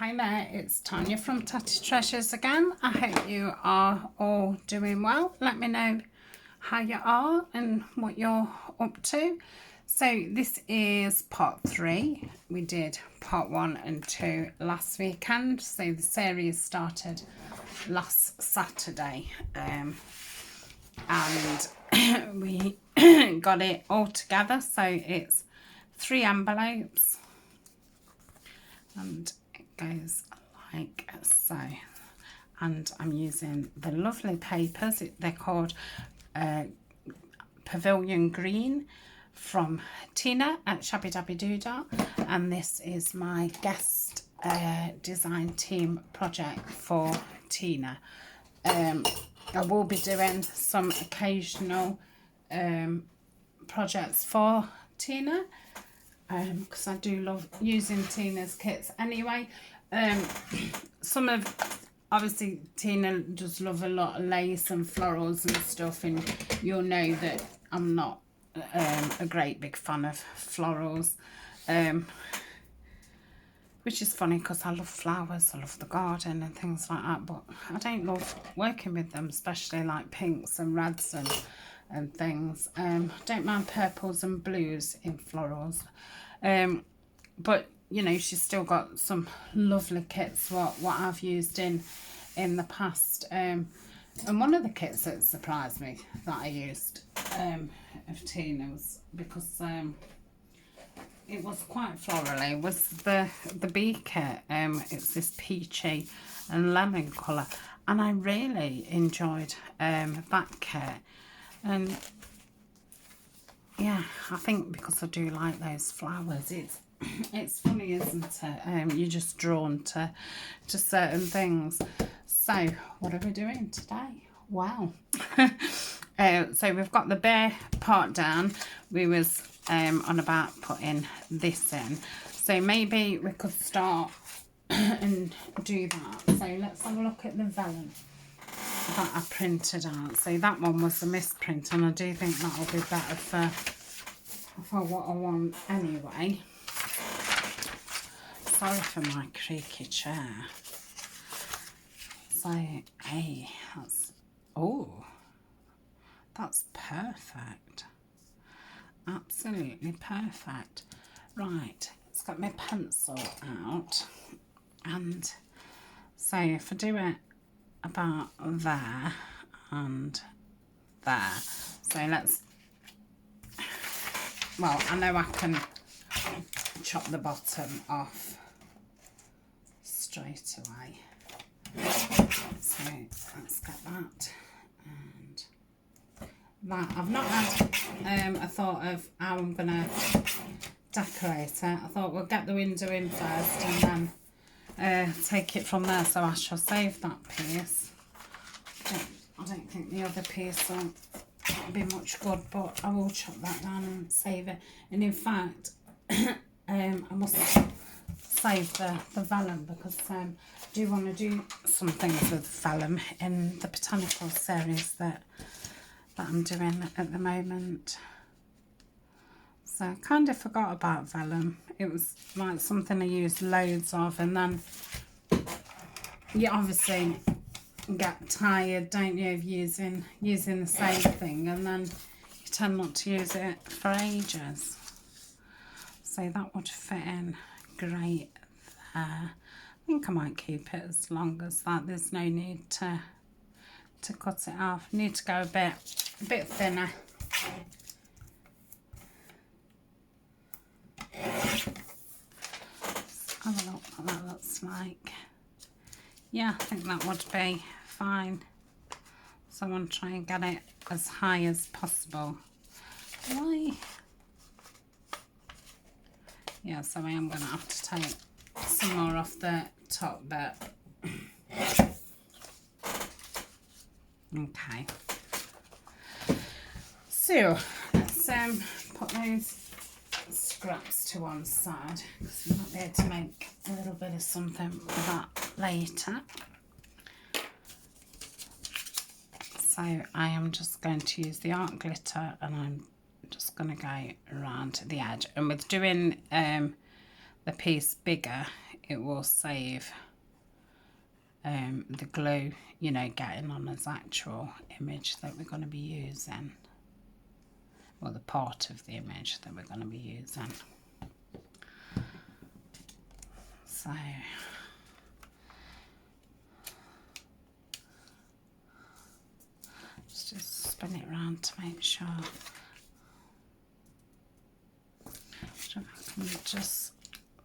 Hi there, it's Tania from Tatty Treasures again. I hope you are all doing well. Let me know how you are and what you're up to. So this is part 3. We did part 1 and 2 last weekend. So the series started last Saturday and we got it all together. So it's 3 envelopes and it goes like so. And I'm using the lovely papers. They're called Pavilion Green from Tina at Shabbydabbydoodah, and this is my guest design team project for Tina. I will be doing some occasional projects for Tina because I do love using Tina's kits anyway. Obviously Tina does love a lot of lace and florals and stuff, and you'll know that I'm not a great big fan of florals, which is funny because I love flowers, I love the garden and things like that, but I don't love working with them, especially like pinks and reds and things. Don't mind purples and blues in florals, but you know, she's still got some lovely kits what I've used in the past, and one of the kits that surprised me that I used of Tina's, because it was quite florally, was the bee kit. It's this peachy and lemon colour, and I really enjoyed that kit. And yeah, I think because I do like those flowers, it's funny, isn't it? You're just drawn to certain things. So what are we doing today? Wow. So we've got the bare part down. We was on about putting this in, so maybe we could start and do that. So let's have a look at the vellum that I printed out. So that one was a misprint, and I do think that'll be better for what I want anyway. Sorry for my creaky chair. So, hey, that's perfect. Absolutely perfect. Right, let's get my pencil out. And so if I do it about there and there. So I know I can chop the bottom off straight away. So let's get that and that. I've not had a thought of how I'm going to decorate it. I thought we'll get the window in first and then take it from there. So I shall save that piece. I don't think the other piece will be much good, but I will chop that down and save it. And in fact, I must save the vellum because I do want to do some things with vellum in the botanical series that I'm doing at the moment. So I kind of forgot about vellum. It was like something I used loads of, and then you obviously get tired, don't you, of using the same thing, and then you tend not to use it for ages. So that would fit in great there. I think I might keep it as long as that. There's no need to cut it off. Need to go a bit thinner. Have a look what that looks like. Yeah, I think that would be fine. So I want to try and get it as high as possible. Why? Yeah, so I am going to have to take some more off the top bit. Okay. So let's put those scraps to one side because we might be able to make a little bit of something with that later. So I am just going to use the art glitter, and I'm just going to go around the edge. And with doing the piece bigger, it will save the glue, you know, getting on as actual image that we're going to be using, or the part of the image that we're going to be using. So just spin it around to make sure. So I can just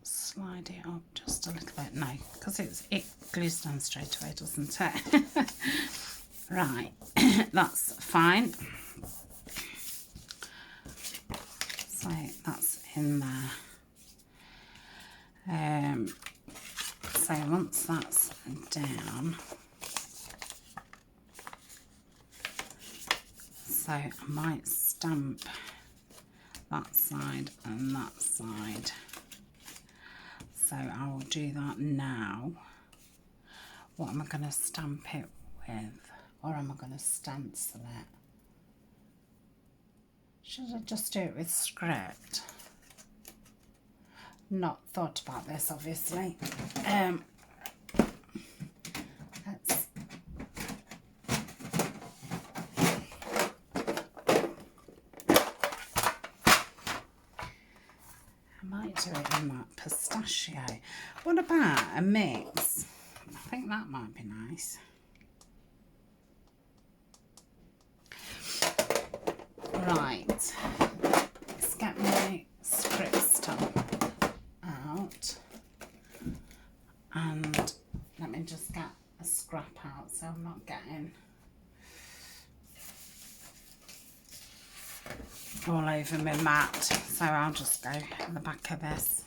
slide it up just a little bit. No, because it glues down straight away, doesn't it? Right, that's fine. So that's in there. So once that's down, so I might stamp that side and that side. So I will do that now. What am I going to stamp it with? Or am I going to stencil it? Should I just do it with script? Not thought about this, obviously. Let's I might do it in that pistachio. What about a mix? I think that might be nice. Right, let's get my script stamp out, and let me just get a scrap out so I'm not getting all over my mat. So I'll just go in the back of this.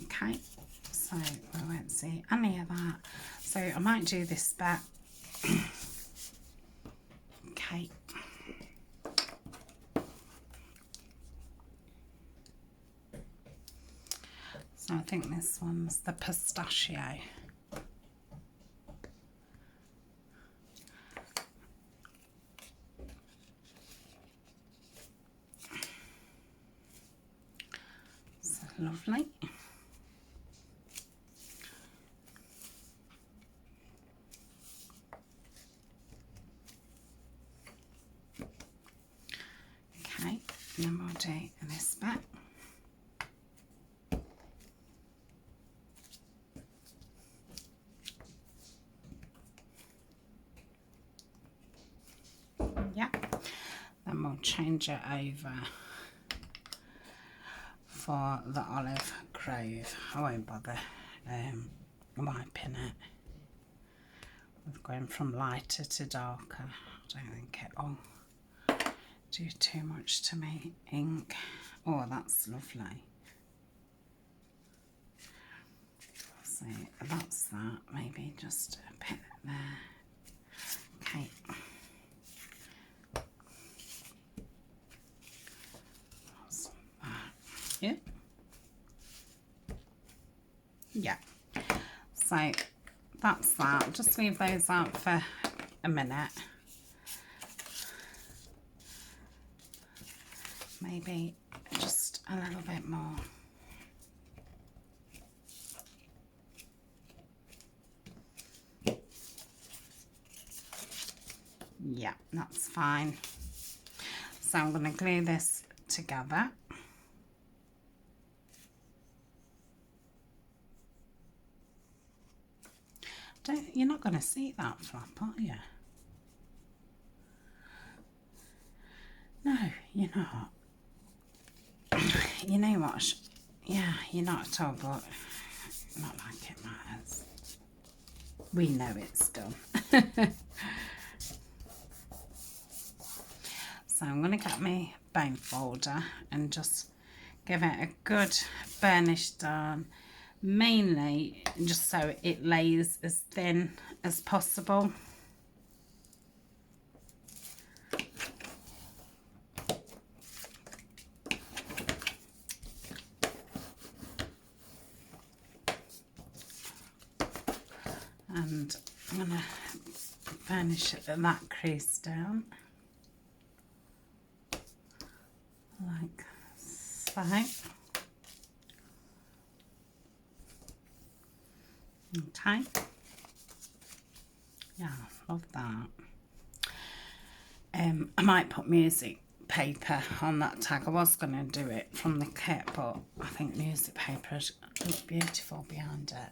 Okay, so we won't see any of that. So I might do this bit. Okay. So I think this one's the pistachio. So lovely. Okay, and then we'll do this bit. Yeah, then we'll change it over for the olive grove. I won't bother wiping it. We're going from lighter to darker. I don't think it'll do too much to me. Ink. Oh, that's lovely. So that's that. Maybe just a bit there. Okay. Yeah. Yeah. So that's that. Just leave those out for a minute. Maybe just a little bit more. Yeah, that's fine. So I'm going to glue this together. You're not going to see that flap, are you? No, you're not. You know what? Yeah, you're not at all, but not like it matters. We know it's done. So I'm going to get my bone folder and just give it a good burnish down. Mainly just so it lays as thin as possible. And I'm going to burnish that crease down like so. Okay. Yeah, love that. I might put music paper on that tag. I was going to do it from the kit, but I think music paper look beautiful behind it.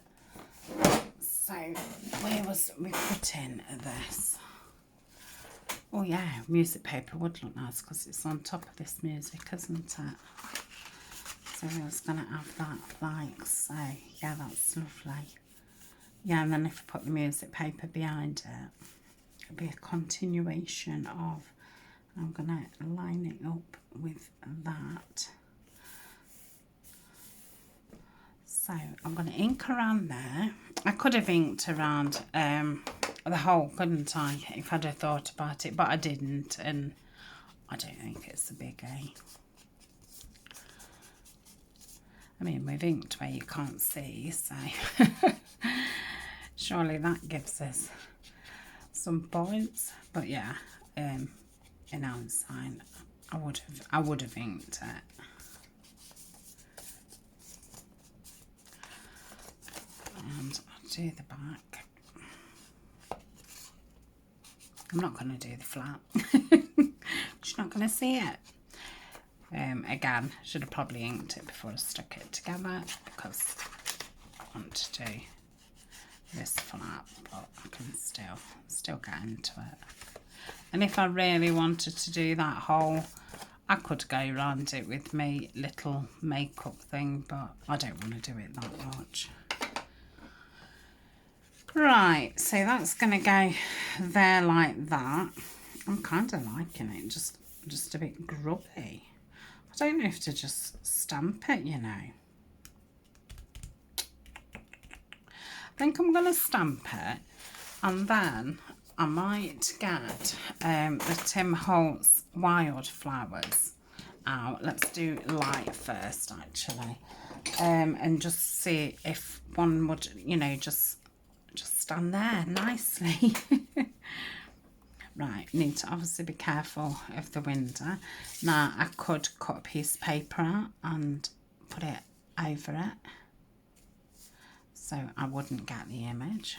So where was we putting this? Oh yeah, music paper would look nice because it's on top of this music, isn't it? So I was going to have that like so. Yeah, that's lovely. Yeah, and then if I put the music paper behind it, it'll be a continuation of, I'm going to line it up with that. So I'm going to ink around there. I could have inked around the whole, couldn't I, if I'd have thought about it, but I didn't, and I don't think it's a biggie. I mean, we've inked where you can't see, so surely that gives us some points. But yeah, in hindsight, I would have inked it. And I'll do the back. I'm not going to do the flap. You're not going to see it. Again, should have probably inked it before I stuck it together because I want to do this flap, but I can still get into it. And if I really wanted to do that whole, I could go around it with my little makeup thing, but I don't want to do it that much. Right, so that's going to go there like that. I'm kind of liking it, just a bit grubby. I don't know if to just stamp it, you know. I think I'm going to stamp it, and then I might get the Tim Holtz Wildflowers out. Let's do light first, actually, and just see if one would, you know, just stand there nicely. Right, need to obviously be careful of the window. Now I could cut a piece of paper out and put it over it so I wouldn't get the image,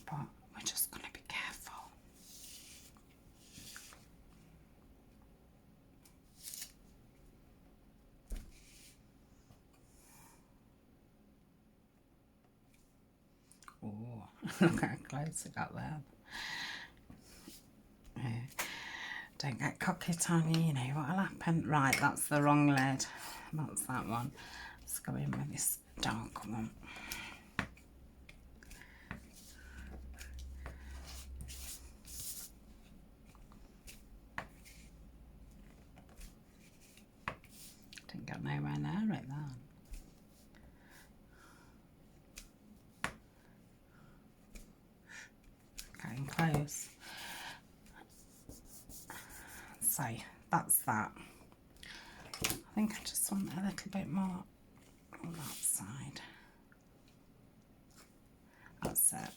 but we're just going to be careful. Oh, look how close I got there. Don't get cocky, Tanya, you know what'll happen. Right, that's the wrong lid. That's that one. Let's go in with this dark one. Didn't get nowhere near it then. Getting close. So that's that. I think I just want a little bit more on that side. That's it.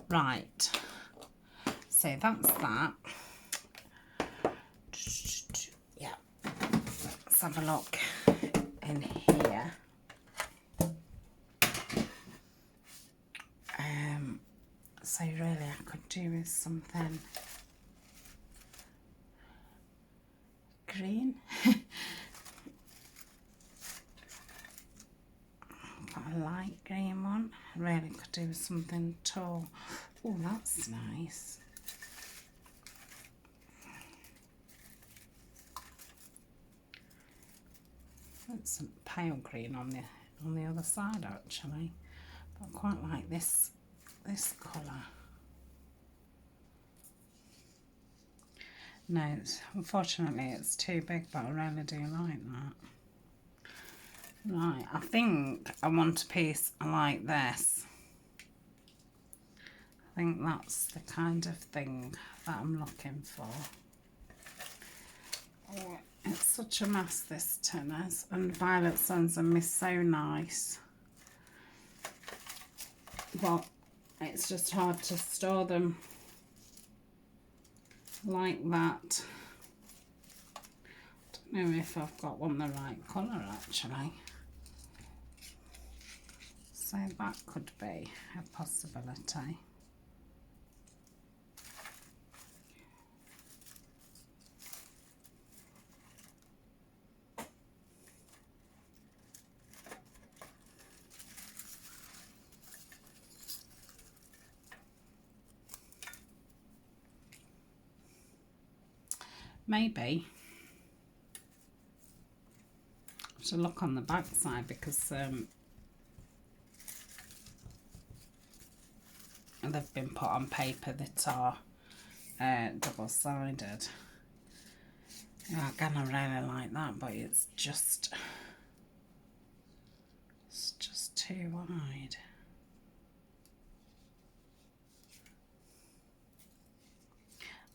Right. So that's that. Yeah. Let's have a look in here. So really I could do with something green. Got a light green one. Really could do with something tall. Oh, that's nice. That's some pale green on the other side actually. But I quite like this colour. No, unfortunately it's too big, but I really do like that. Right, I think I want a piece like this. I think that's the kind of thing that I'm looking for. Oh, it's such a mess, this tin is, and Violet Suns and Miss So Nice. But it's just hard to store them like that. I don't know if I've got one the right colour actually. So that could be a possibility. Maybe I should look on the back side, because they've been put on paper that are double-sided. Yeah, again, I really like that, but it's just too wide.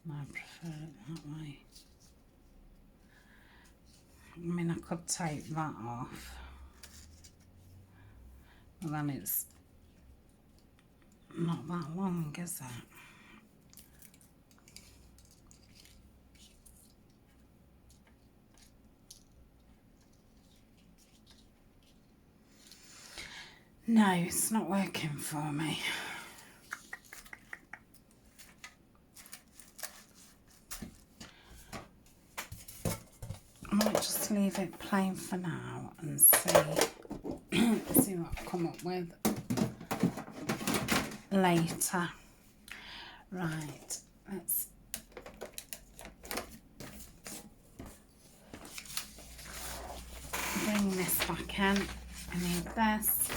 I prefer it that way. I mean, I could take that off, but then it's not that long, is it? No, it's not working for me. I might just leave it plain for now and see what I come up with later. Right, let's bring this back in. I need this.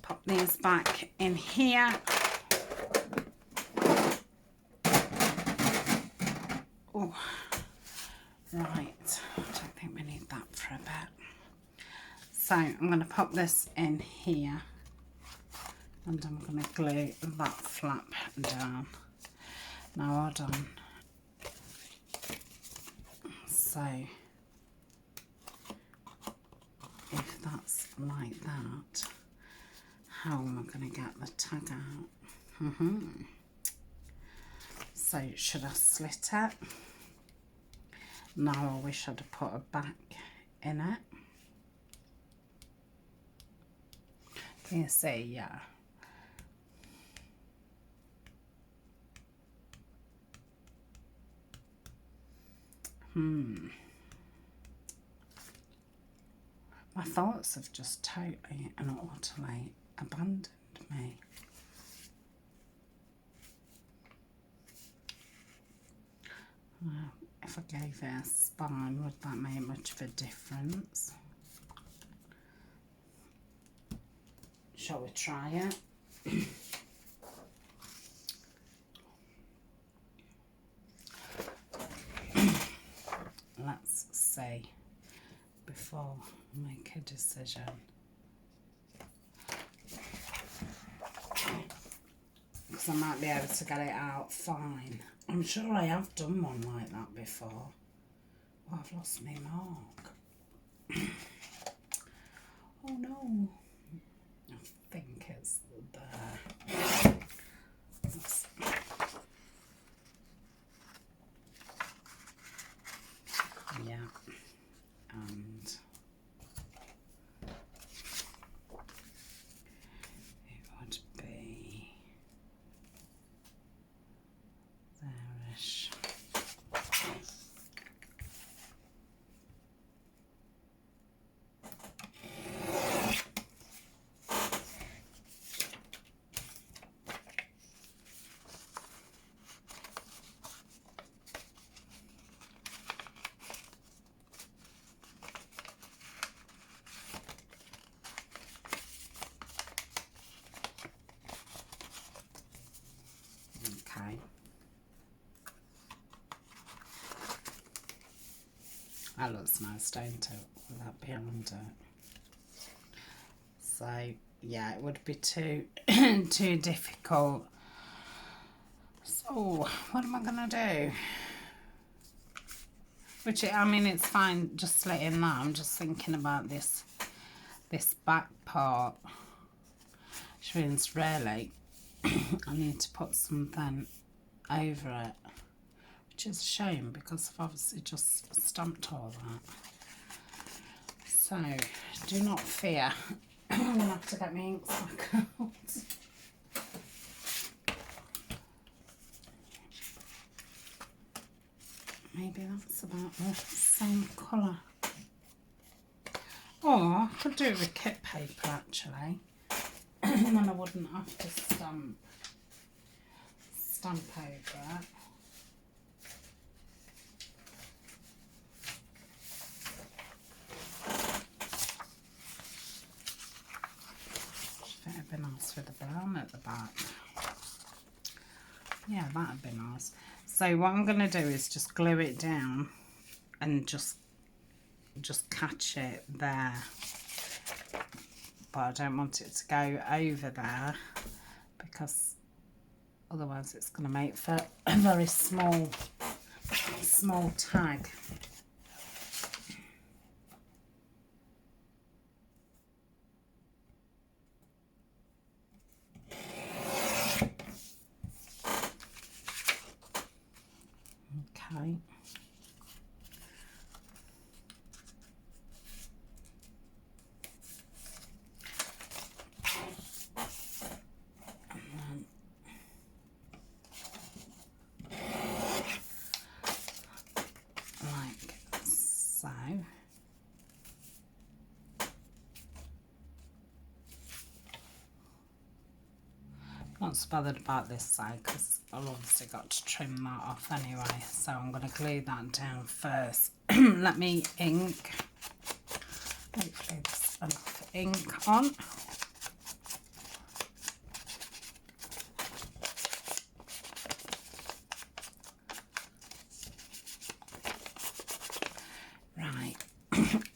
Pop these back in here. Oh, right, I don't think we need that for a bit. So I'm going to pop this in here, and I'm going to glue that flap down. Now hold on. So if that's like that, how am I going to get the tag out? So should I slit it? No, I wish I'd have put a back in it. Can you see? Yeah. My thoughts have just totally and utterly abandoned me. If I gave it a spine, would that make much of a difference? Shall we try it? Let's see before I make a decision. Because I might be able to get it out fine. I'm sure I have done one like that before. Oh, I've lost my mark. Oh no. I think it's there. Yeah. And it would be there-ish. Okay. That looks nice, don't it? With that behind it. So yeah, it would be too too difficult. So what am I gonna do? Which, I mean, it's fine just slitting that. I'm just thinking about this back part, which means really I need to put something over it, which is a shame because I've obviously just stamped all that. So, do not fear. I'm going to have to get my inks back out. Maybe that's about the same colour. Or I could do it with kit paper actually. And then I wouldn't have to stamp over it. It'd be nice with the brown at the back. Yeah, that'd be nice. So what I'm going to do is just glue it down and just catch it there. But I don't want it to go over there because otherwise it's going to make for a very small tag. Okay. Like so. Not so bothered about this side because I've obviously got to trim that off anyway, so I'm going to glue that down first. Let me ink. Hopefully there's enough ink on. Right,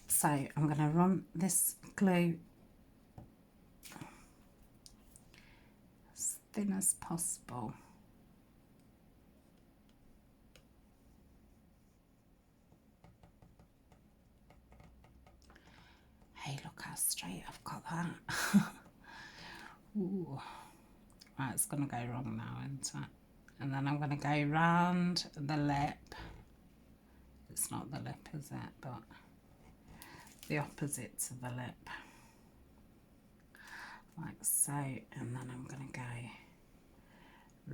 so I'm going to run this glue thin as possible. Hey, look how straight I've got that. Ooh. Right, it's going to go wrong now, isn't it? And then I'm going to go round the lip. It's not the lip, is it? But the opposite to the lip. Like so. And then I'm going to go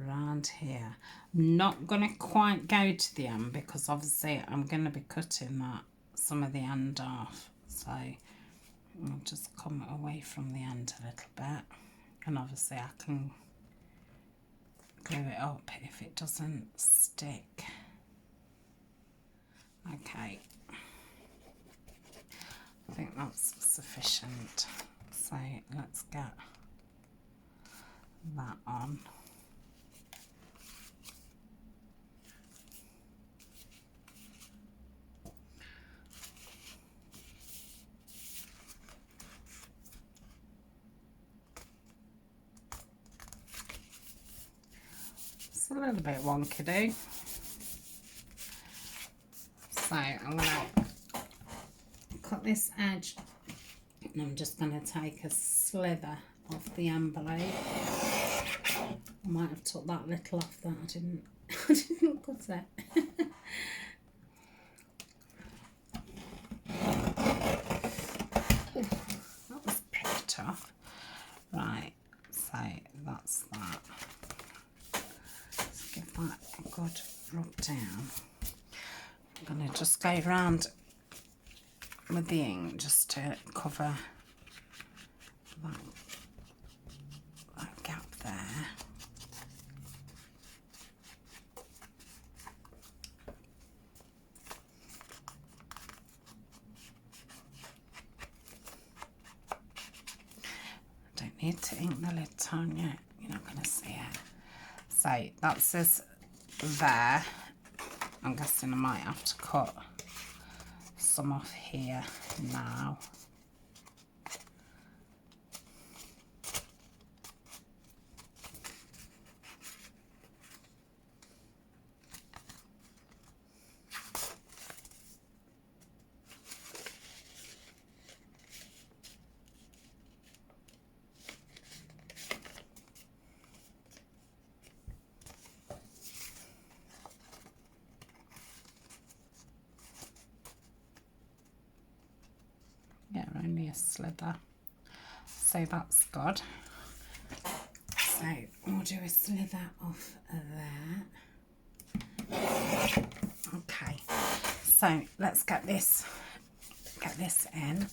round here. I'm not going to quite go to the end because obviously I'm going to be cutting some of the end off. So I'll just come away from the end a little bit. And obviously I can glue it up if it doesn't stick. Okay, I think that's sufficient. So let's get that on. It's a little bit wonky do. So I'm going to cut this edge and I'm just going to take a slither off the envelope. I might have took that little off that I didn't cut it. That was pretty tough. Right, so that's that. Let's give that a good rub down. I'm going to just go around with the ink just to cover that gap there. Don't need to ink the lid, Tania. You're not going to see it. So that's this there. I'm guessing I might have to cut some off here now. Yeah, only a slither. So that's good. So we'll do a slither off there. Okay. So let's get this in.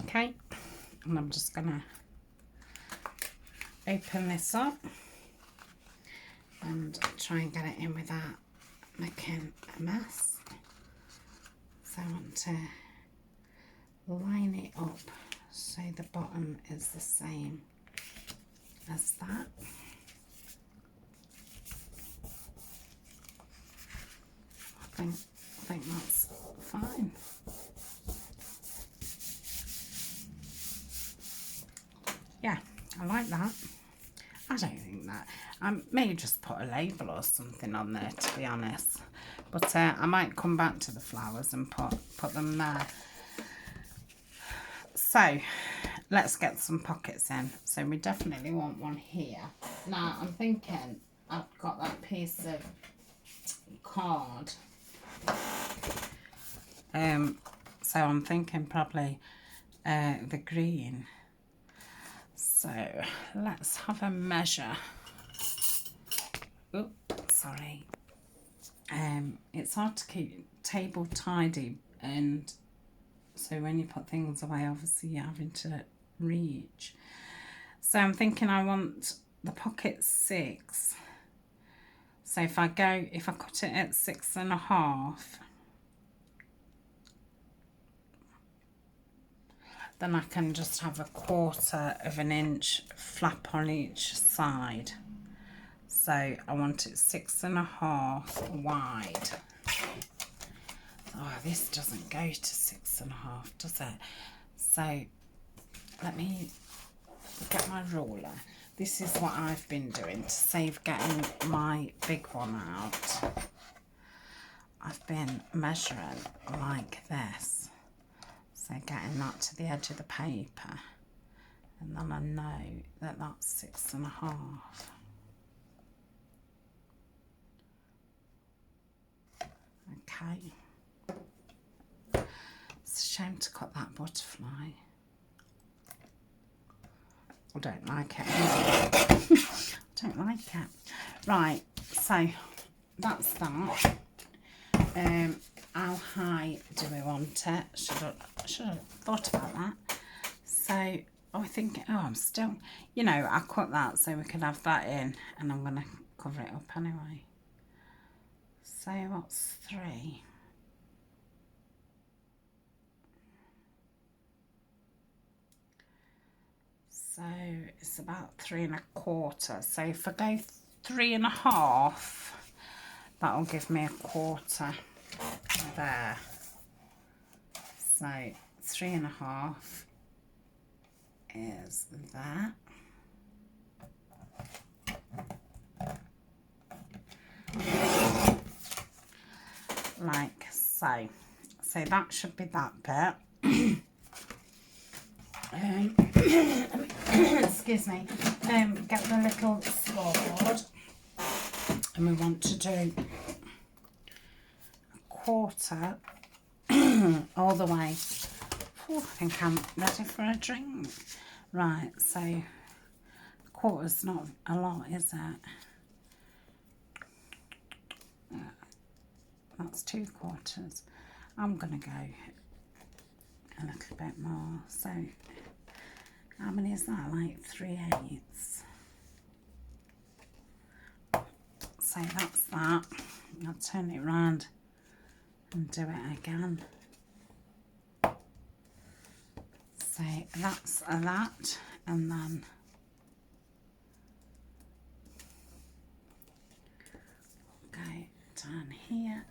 Okay, and I'm just gonna open this up and try and get it in without making a mess. So I want to line it up so the bottom is the same as that. I think that's fine. Yeah, I like that. I don't think that. I may just put a label or something on there, to be honest. But I might come back to the flowers and put them there. So, let's get some pockets in. So, we definitely want one here. Now, I'm thinking I've got that piece of card. So, I'm thinking probably the green. So let's have a measure. Oh, sorry. It's hard to keep table tidy, and so when you put things away, obviously you're having to reach. So I'm thinking I want the pocket 6. So if I cut it at 6.5, then I can just have 1/4 of an inch flap on each side. So I want it 6.5 wide. Oh, this doesn't go to 6.5, does it? So let me get my ruler. This is what I've been doing to save getting my big one out. I've been measuring like this. So getting that to the edge of the paper, and then I know that that's 6.5. Okay. It's a shame to cut that butterfly. I don't like it. I don't like it. Right, so that's that. How high do we want it? Should have thought about that. So I think, I'm still, I cut that so we can have that in, and I'm going to cover it up anyway. So what's 3? So it's about 3.25. So if I go 3.5, that'll give me 1/4 there. So 3.5 is that. Like so. So that should be that bit. Excuse me. Get the little scoreboard, and we want to do 1/4 all the way. Oh, I think I'm ready for a drink. Right, so 1/4's not a lot, is it? That's 2/4. I'm gonna go a little bit more. So how many is that? Like 3/8. So that's that. I'll turn it round and do it again. So that's that, and then go down here.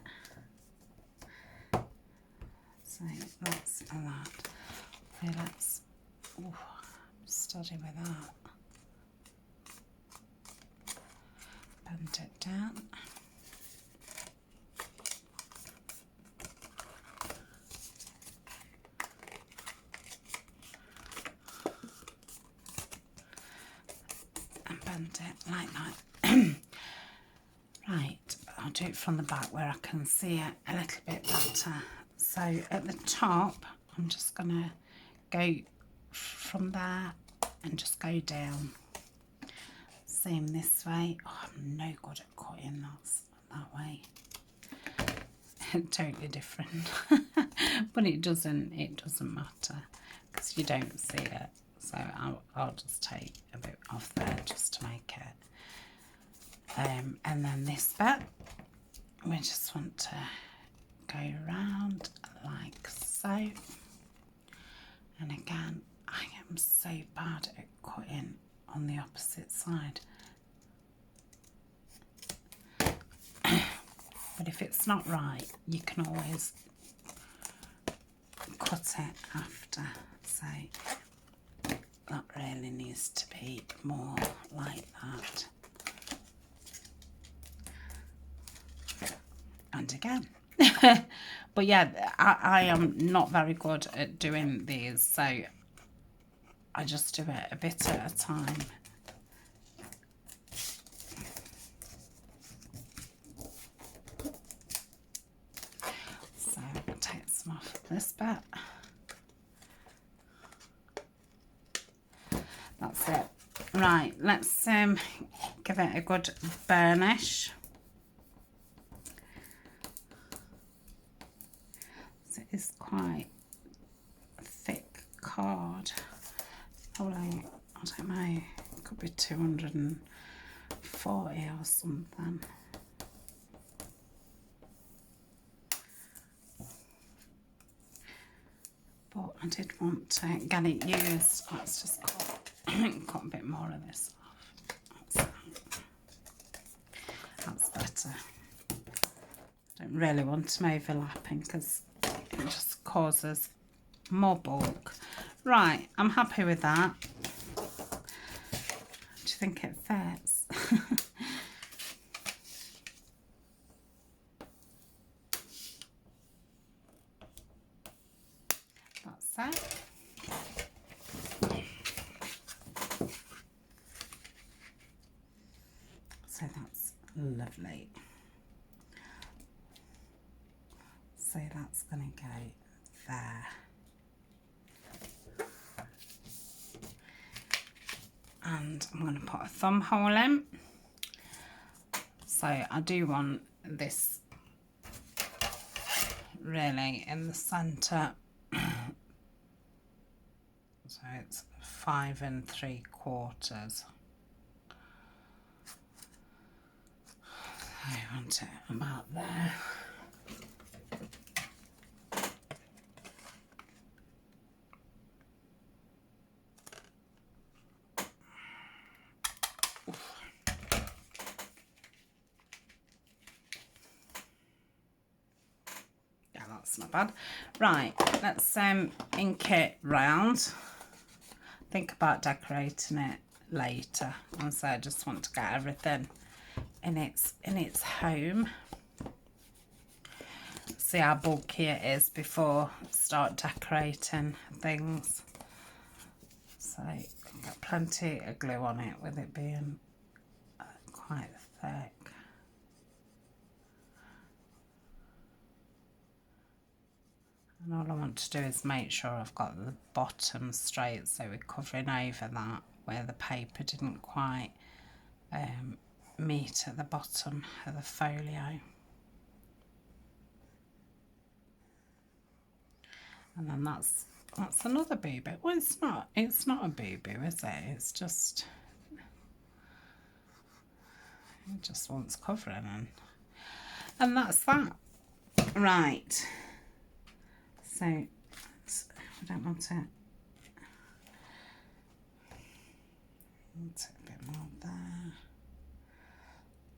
So that's that. So let's study with that. Bend it down. bend it like that. Right, I'll do it from the back where I can see it a little bit better. So at the top, I'm just going to go from there and just go down. Same this way. Oh, I'm no good at cutting that way. Totally different. But it doesn't matter because you don't see it. So I'll just take a bit off there just to make it. And then this bit, we just want to go round like so. And again, I am so bad at cutting on the opposite side. But if it's not right, you can always cut it after. So that really needs to be more like that. And again. But yeah, I am not very good at doing these, so I just do it a bit at a time. So I'll take some off this bit. That's it. Right, let's give it a good burnish. So it's quite a thick card. Probably, I don't know, it could be 240 or something. But I did want to get it used. Let's just cut a bit more of this off. That's better. I don't really want them overlapping because it just causes more bulk. Right, I'm happy with that. Do you think it fits? That's it. So that's lovely. So that's going to go there. And I'm going to put a thumb hole in. So I do want this really in the centre. So it's 5 3/4. So I want it about there. That's not bad. Right, let's ink it round. Think about decorating it later. And so I just want to get everything in its home. See how bulky it is before I start decorating things. So I've got plenty of glue on it with it being quite thick. And all I want to do is make sure I've got the bottom straight, so we're covering over that where the paper didn't quite meet at the bottom of the folio. And then that's another boo-boo. Well, it's not a boo-boo, is it? It's just, it just wants covering in. And that's that. Right. So, I don't want to, take a bit more there.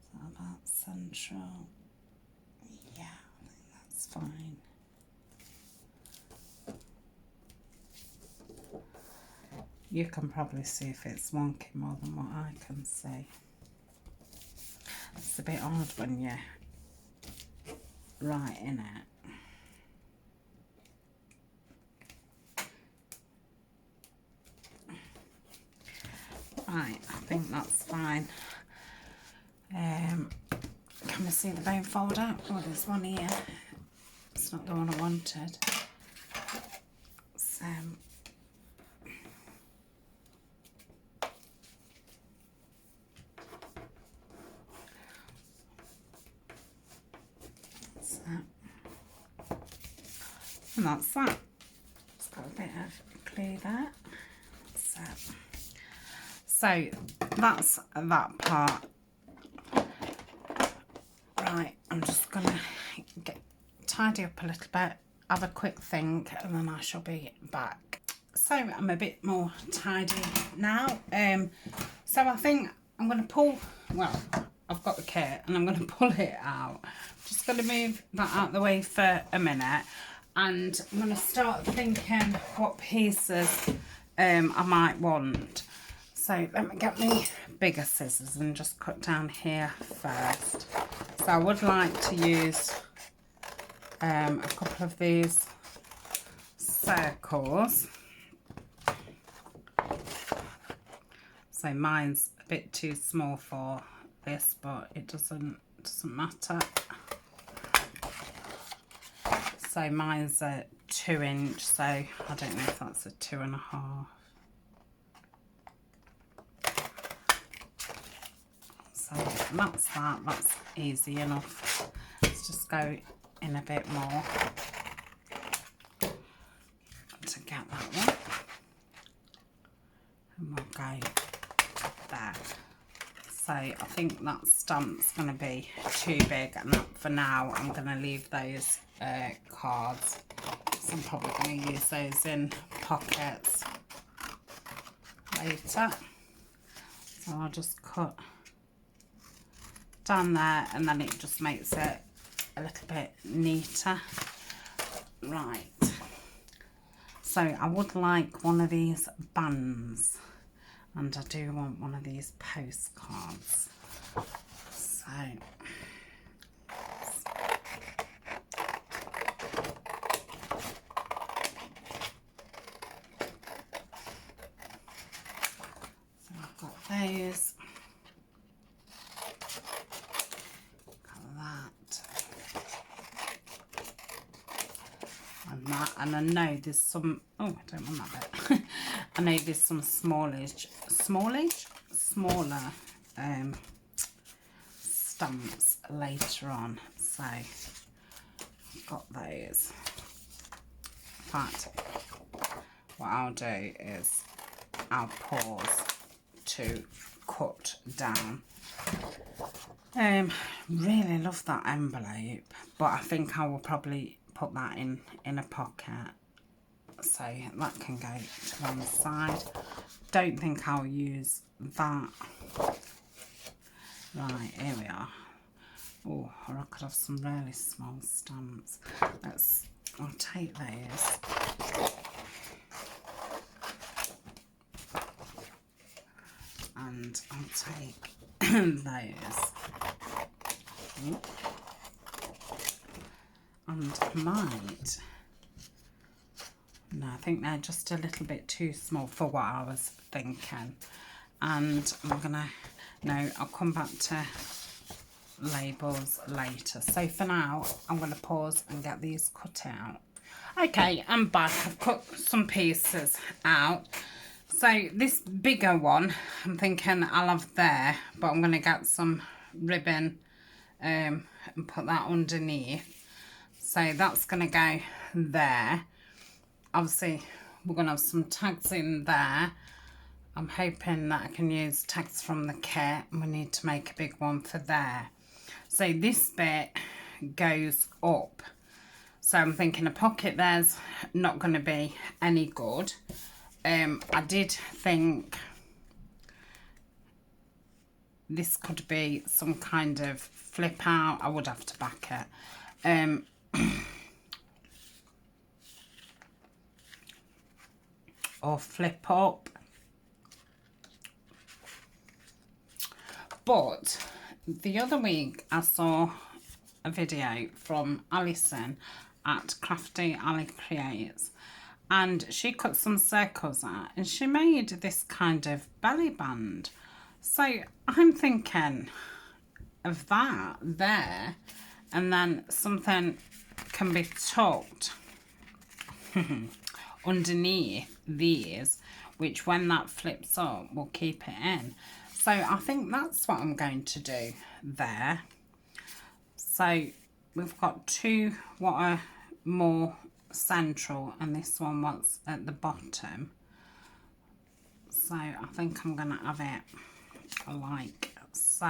Is that about central? Yeah, I think that's fine. You can probably see if it's wonky more than what I can see. It's a bit odd when you're right in it. Right, I'll think that's fine. Can we see the bone folder? Oh, there's one here. It's not the one I wanted. So and that's that. It's got a bit of glue there. So that's that part. Right, I'm just gonna tidy up a little bit, have a quick think, and then I shall be back. So I'm a bit more tidy now. So I think I'm gonna pull, well, I've got the kit and I'm gonna pull it out. Just gonna move that out of the way for a minute, and I'm gonna start thinking what pieces I might want. So let me get me bigger scissors and just cut down here first. So I would like to use a couple of these circles. So mine's a bit too small for this, but it doesn't matter. So mine's a 2-inch, so I don't know if that's a 2.5. So that's that, that's easy enough. Let's just go in a bit more to get that one. And we'll go there. So I think that stamp's going to be too big, and for now I'm going to leave those cards. So I'm probably going to use those in pockets later. So I'll just cut down there, and then it just makes it a little bit neater. Right, so I would like one of these bands, and I do want one of these postcards. So I've got those. And I know there's some, oh, I don't want that bit. I know there's some smaller stamps later on, so I've got those. In fact, what I'll do is I'll pause to cut down. Really love that envelope, but I think I will probably put that in a pocket, so that can go to one side. Don't think I'll use that. Right, here we are. Oh, or I could have some really small stamps. I'll take those. And I'll take those. And I might, no, I think they're just a little bit too small for what I was thinking. And I'm gonna, no, I'll come back to labels later. So for now, I'm gonna pause and get these cut out. Okay, I'm back. I've cut some pieces out. So this bigger one, I'm thinking I'll have there, but I'm gonna get some ribbon and put that underneath. So that's going to go there. Obviously, we're going to have some tags in there. I'm hoping that I can use tags from the kit, and we need to make a big one for there. So this bit goes up. So I'm thinking a pocket there's not going to be any good. I did think this could be some kind of flip out. I would have to back it. Or flip up, but the other week I saw a video from Alison at Crafty Ali Creates, and she cut some circles out and she made this kind of belly band. So I'm thinking of that there, and then something can be tucked underneath these, which when that flips up will keep it in. So I think that's what I'm going to do there. So we've got two what are more central, and this one what's at the bottom. So I think I'm going to have it like so.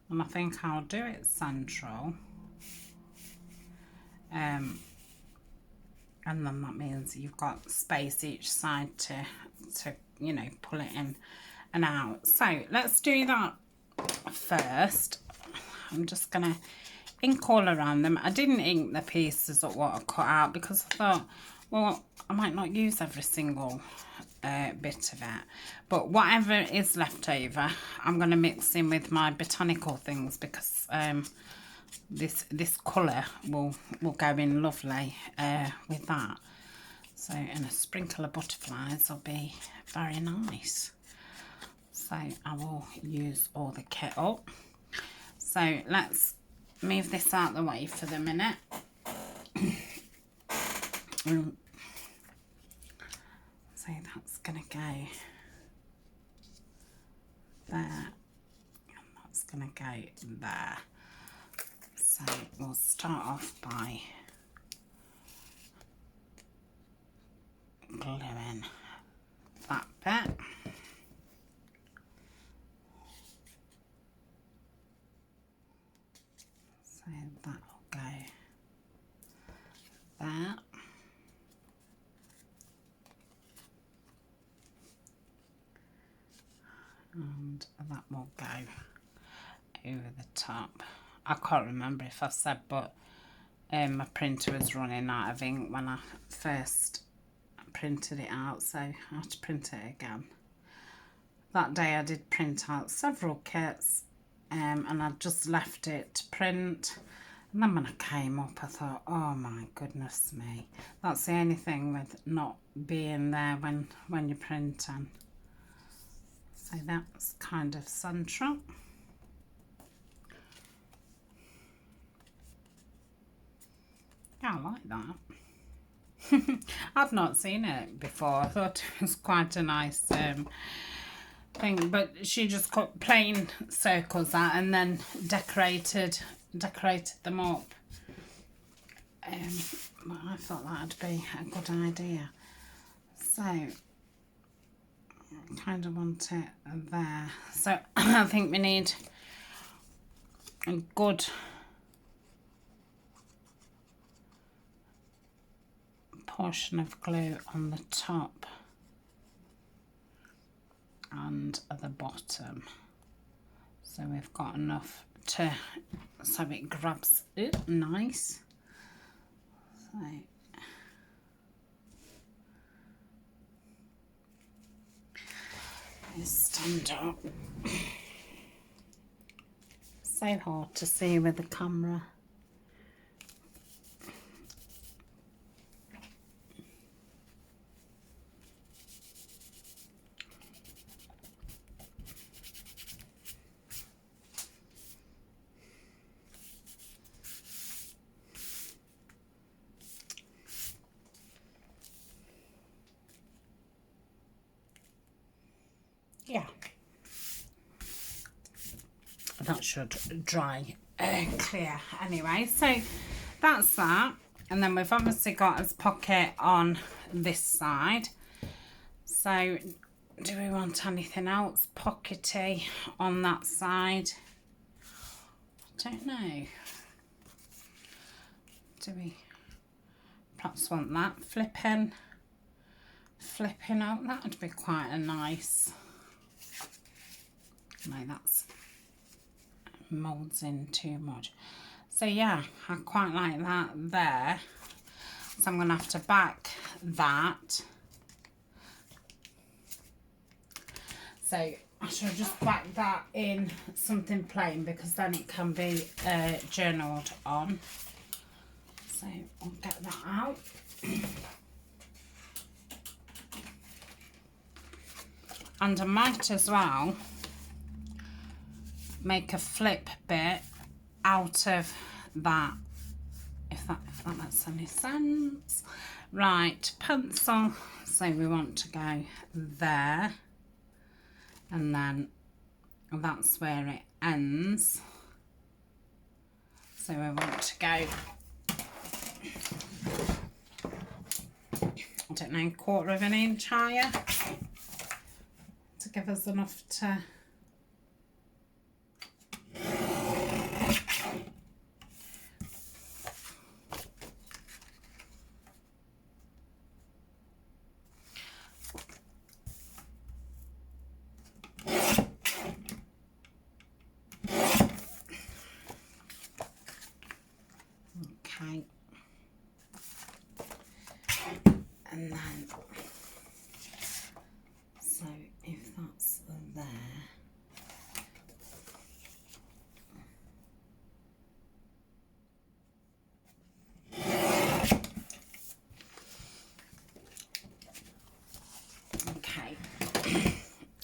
And I think I'll do it central. And then that means you've got space each side to you know, pull it in and out. So let's do that first. I'm just gonna ink all around them. I didn't ink the pieces of what I cut out because I thought, well, I might not use every single bit of it, but whatever is left over I'm going to mix in with my botanical things, because this colour will go in lovely with that. So, and a sprinkle of butterflies will be very nice. So I will use all the kit up. So let's move this out of the way for the minute. So that's going to go there, and that's going to go there. So we'll start off by gluing that bit. So that'll go there. And that will go over the top. I can't remember if I said, but my printer was running out of ink when I first printed it out, so I have to print it again. That day I did print out several kits, and I just left it to print. And then when I came up, I thought, oh my goodness me. That's the only thing with not being there when you're printing. So that's kind of central. Yeah, I like that. I've not seen it before. I thought it was quite a nice thing, but she just cut plain circles out and then decorated them up. Well, I thought that'd be a good idea. So kind of want it there. So I think we need a good portion of glue on the top and at the bottom, so we've got enough to so it grabs it nice. So stand up. So hard to see with the camera. Yeah, that should dry clear anyway. So that's that, and then we've obviously got his pocket on this side. So do we want anything else pockety on that side? I don't know. Do we perhaps want that flipping out? That would be quite a nice. No, that's moulds in too much. So yeah, I quite like that there. So I'm going to have to back that. So I should just back that in something plain, because then it can be journaled on. So I'll get that out. And I might as well make a flip bit out of that, if that makes any sense. Right, pencil, so we want to go there, and then that's where it ends. So we want to go, I don't know, 1/4 of an inch higher to give us enough to okay. And then, so if that's there, okay,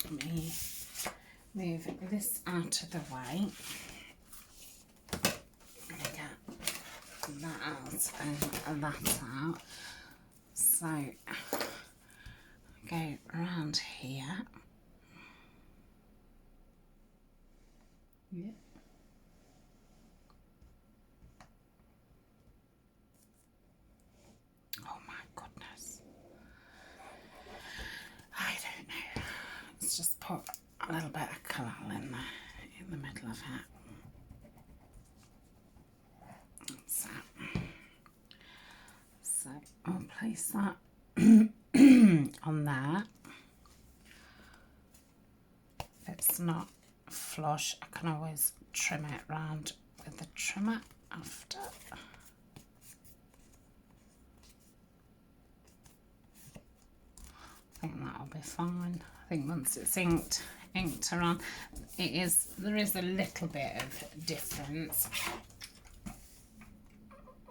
let me move this out of the way, get that out and that out. So go around here. Yeah. Oh my goodness. I don't know. Let's just put a little bit of colour in there in the middle of it. So I'll place that on there. If it's not flush, I can always trim it round with the trimmer after. I think that'll be fine. I think once it's inked around, there is a little bit of difference.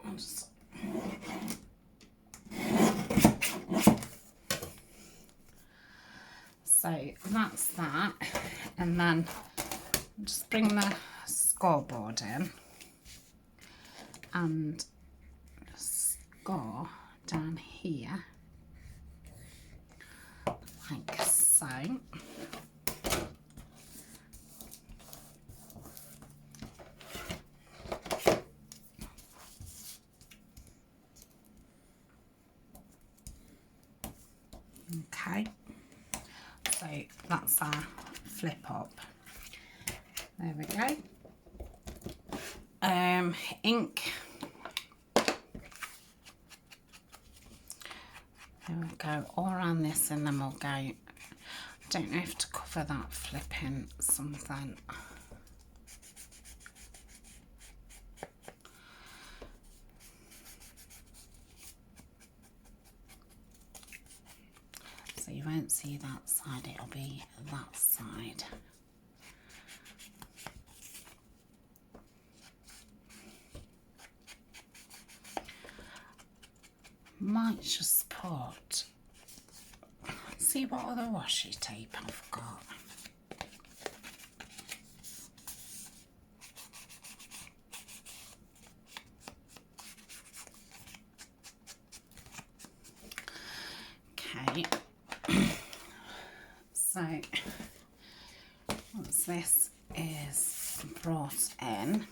I'll just so that's that, and then just bring the scoreboard in and just score down here like so. Okay, so that's our flip up. There we go. Ink. There we go, all around this, and then we'll go, I don't know if to cover that flipping something. So you won't see that side, it'll be that side. Might just put, see what other washi tape I've got. Okay, so once this is brought in,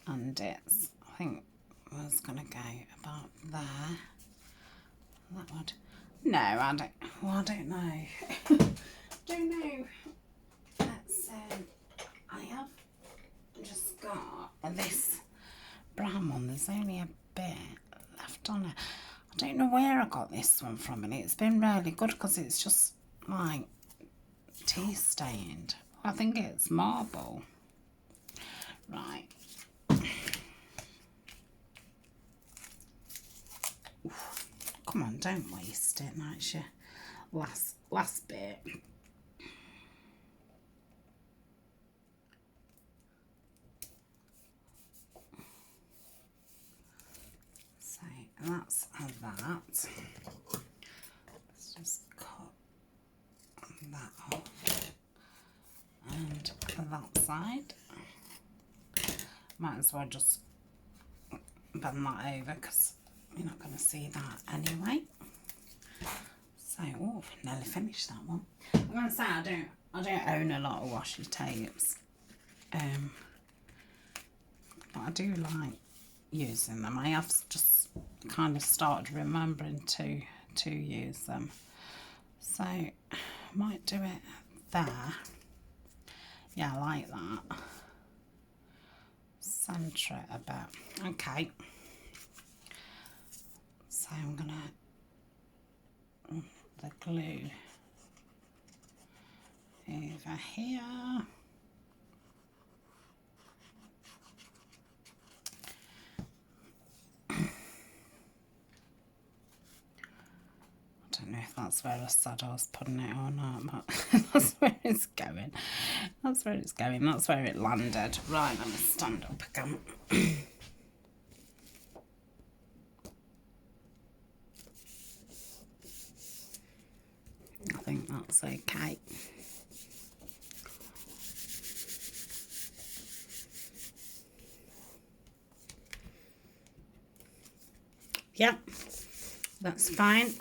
and it's, I think I was going to go about there. That would, no, I don't know. Don't know. Let's, I have just got this brown one. There's only a bit left on it. I don't know where I got this one from, and it's been really good because it's just like tea stained. I think it's marble. Right. Oof. Come on, don't waste it. That's your last bit. So that's that. Let's just cut that off. And that side. Might as well just bend that over because you're not going to see that anyway. So, oh, nearly finished that one. I'm going to say I don't own a lot of washi tapes. But I do like using them. I have just kind of started remembering to use them. So, I might do it there. Yeah, I like that. Centre it a bit. Okay. So I'm gonna the glue over here. I don't know if that's where I said I was putting it or not, but that's where it's going. That's where it's going. That's where it landed. Right, let me stand up again. I think that's okay. Yep, that's fine.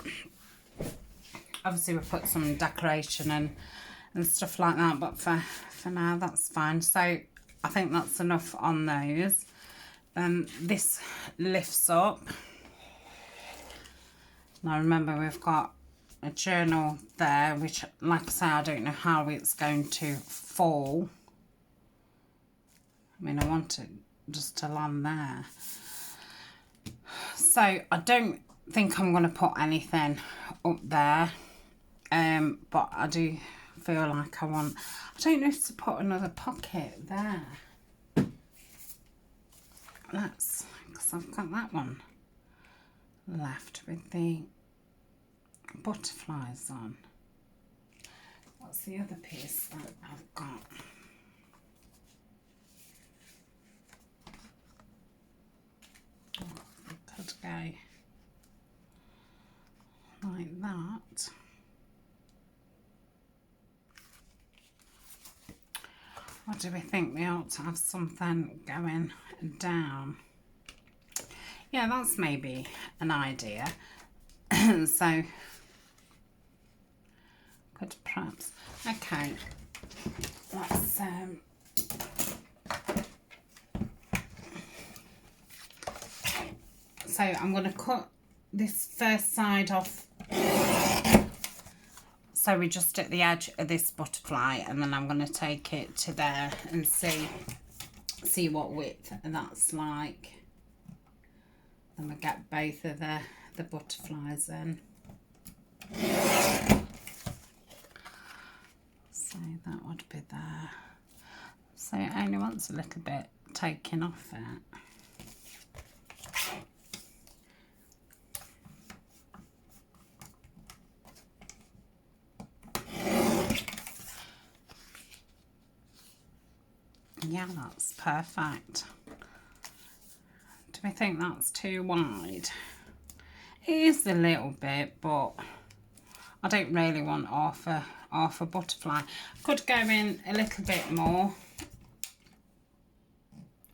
Obviously we put some decoration and stuff like that, but for now that's fine. So I think that's enough on those. This lifts up. Now remember we've got a journal there, which, like I say, I don't know how it's going to fall. I mean, I want it just to land there. So I don't think I'm going to put anything up there. But I do feel like I don't know if to put another pocket there. That's because I've got that one left with the butterflies on. What's the other piece that I've got? Oh, I could go like that. Or do we think we ought to have something going down? Yeah, that's maybe an idea. So, could perhaps, okay, let's, so I'm going to cut this first side off. So we're just at the edge of this butterfly, and then I'm going to take it to there and see what width that's like. Then we get both of the butterflies in. So that would be there. So it only wants a little bit taken off it. Yeah, that's perfect. Do we think that's too wide? It is a little bit, but I don't really want half a butterfly. Could go in a little bit more.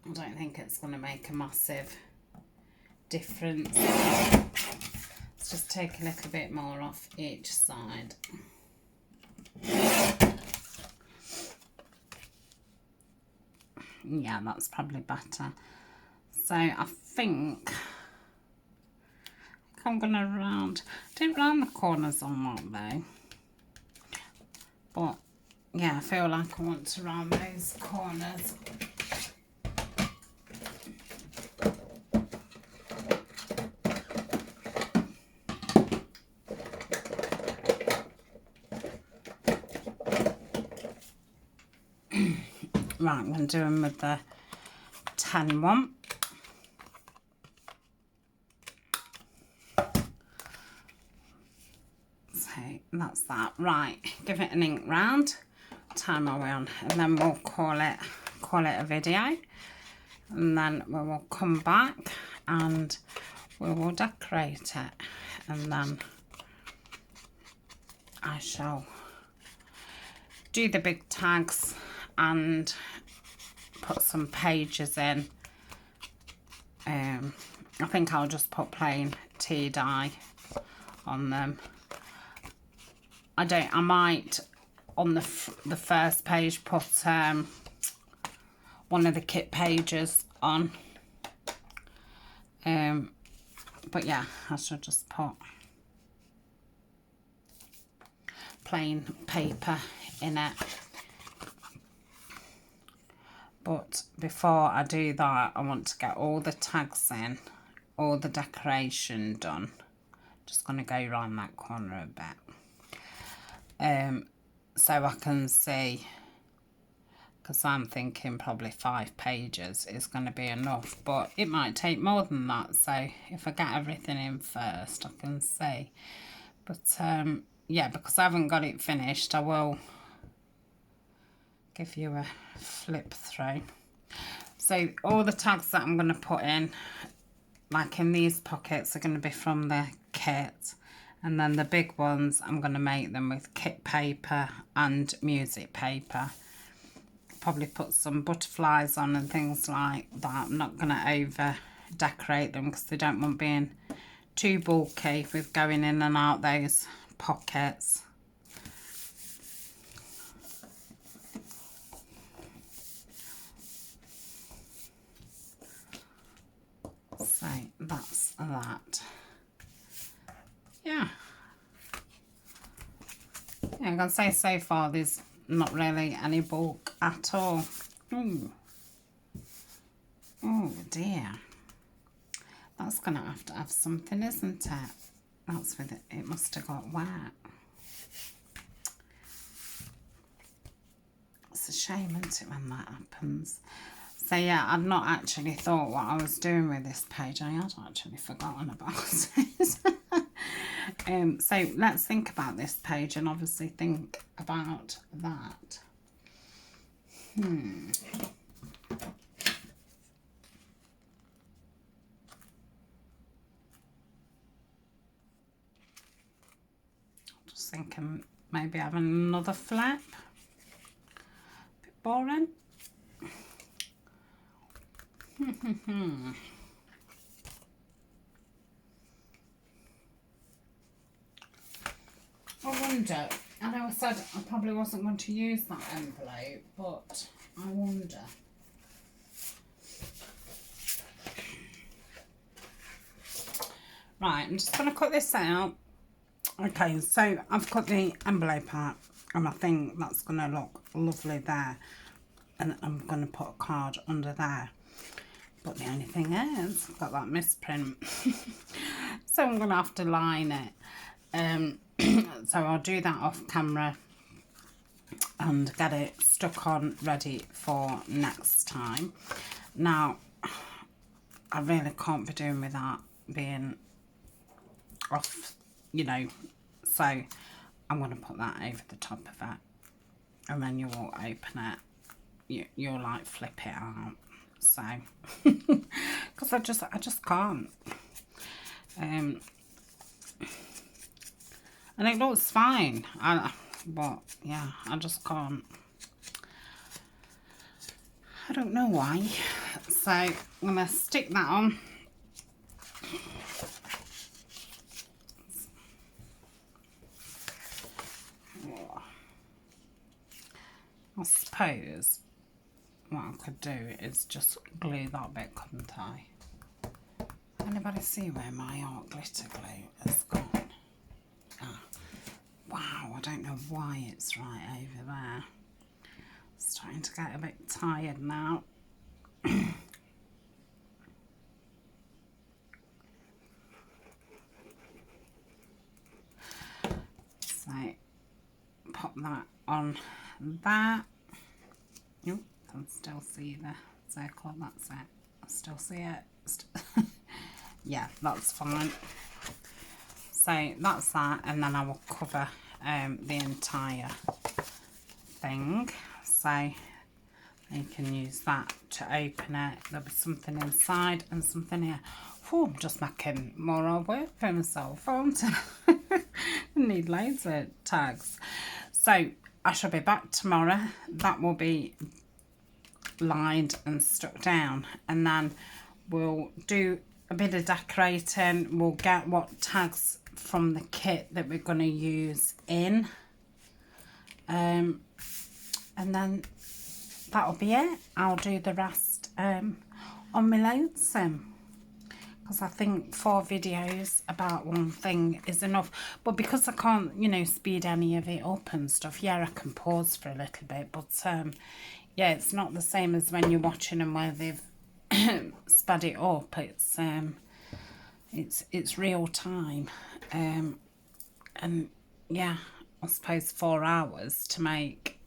I don't think it's going to make a massive difference. Let's just take a little bit more off each side. Yeah, that's probably better. So I think I'm going to don't round the corners on that though. But yeah, I feel like I want to round those corners. Right, I'm going to do them with the 10 one. So that's that. Right, give it an ink round, time our way on, and then we'll call it a video. And then we will come back and we will decorate it, and then I shall do the big tags and put some pages in. I think I'll just put plain tea dye on them. I might on the first page put one of the kit pages on. But yeah, I should just put plain paper in it. But before I do that, I want to get all the tags in, all the decoration done. Just going to go around that corner a bit. So I can see, because I'm thinking probably 5 pages is going to be enough, but it might take more than that. So if I get everything in first, I can see. But yeah, because I haven't got it finished, I will give you a flip through. So all the tags that I'm going to put in, like in these pockets, are going to be from the kit, and then the big ones I'm going to make them with kit paper and music paper. Probably put some butterflies on and things like that. I'm not going to over decorate them because they don't want being too bulky with going in and out those pockets. So that's that. Yeah. Yeah, I'm going to say so far there's not really any bulk at all. Ooh. Oh dear. That's going to have something, isn't it? That's with it. It must have got wet. It's a shame, isn't it, when that happens? So yeah, I've not actually thought what I was doing with this page. I had actually forgotten about it. So let's think about this page and obviously think about that. Just thinking maybe having another flap. Bit boring. I wonder, I know I said I probably wasn't going to use that envelope, but I wonder. Right, I'm just going to cut this out. Okay, so I've cut the envelope out and I think that's going to look lovely there. And I'm going to put a card under there. But the only thing is, I've got that misprint. So I'm going to have to line it. So I'll do that off camera and get it stuck on ready for next time. Now, I really can't be doing with that being off, you know. So I'm going to put that over the top of it. And then you will open it. You'll like flip it out. So, because I just can't. And it looks fine. But yeah, I just can't. I don't know why. So I'm gonna stick that on. I suppose what I could do is just glue that bit, couldn't I? Anybody see where my art glitter glue has gone? Ah, wow, I don't know why it's right over there. Starting to get a bit tired now. So pop that on that. Oh, I can still see the circle. That's it. I still see it. Yeah, that's fine. So that's that, and then I will cover the entire thing. So you can use that to open it. There'll be something inside and something here. Oh, I'm just making more work for myself, aren't I? I need loads of tags. So I shall be back tomorrow. That will be lined and stuck down, and then we'll do a bit of decorating. We'll get what tags from the kit that we're going to use in, and then that'll be it. I'll do the rest on my lonesome, because I think 4 videos about one thing is enough. But because I can't, you know, speed any of it up and stuff, yeah, I can pause for a little bit, but yeah, it's not the same as when you're watching them where they've sped it up. It's real time, and yeah, I suppose 4 hours to make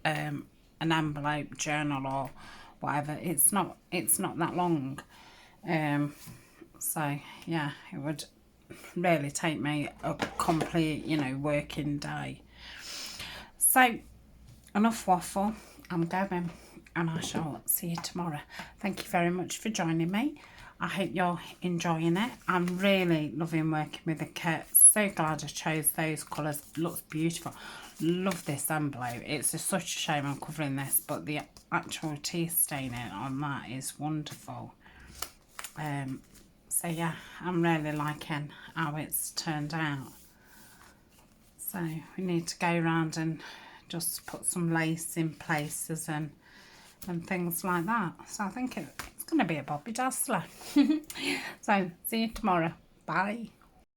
an envelope, journal or whatever. It's not that long. So yeah, it would really take me a complete, you know, working day. So enough waffle, I'm going, and I shall see you tomorrow. Thank you very much for joining me. I hope you're enjoying it. I'm really loving working with the kit. So glad I chose those colours. Looks beautiful. Love this envelope. It's just such a shame I'm covering this, but the actual tea staining on that is wonderful. So yeah, I'm really liking how it's turned out. So we need to go around and just put some lace in places and things like that. So I think it's going to be a Bobby Dazzler. So see you tomorrow. Bye.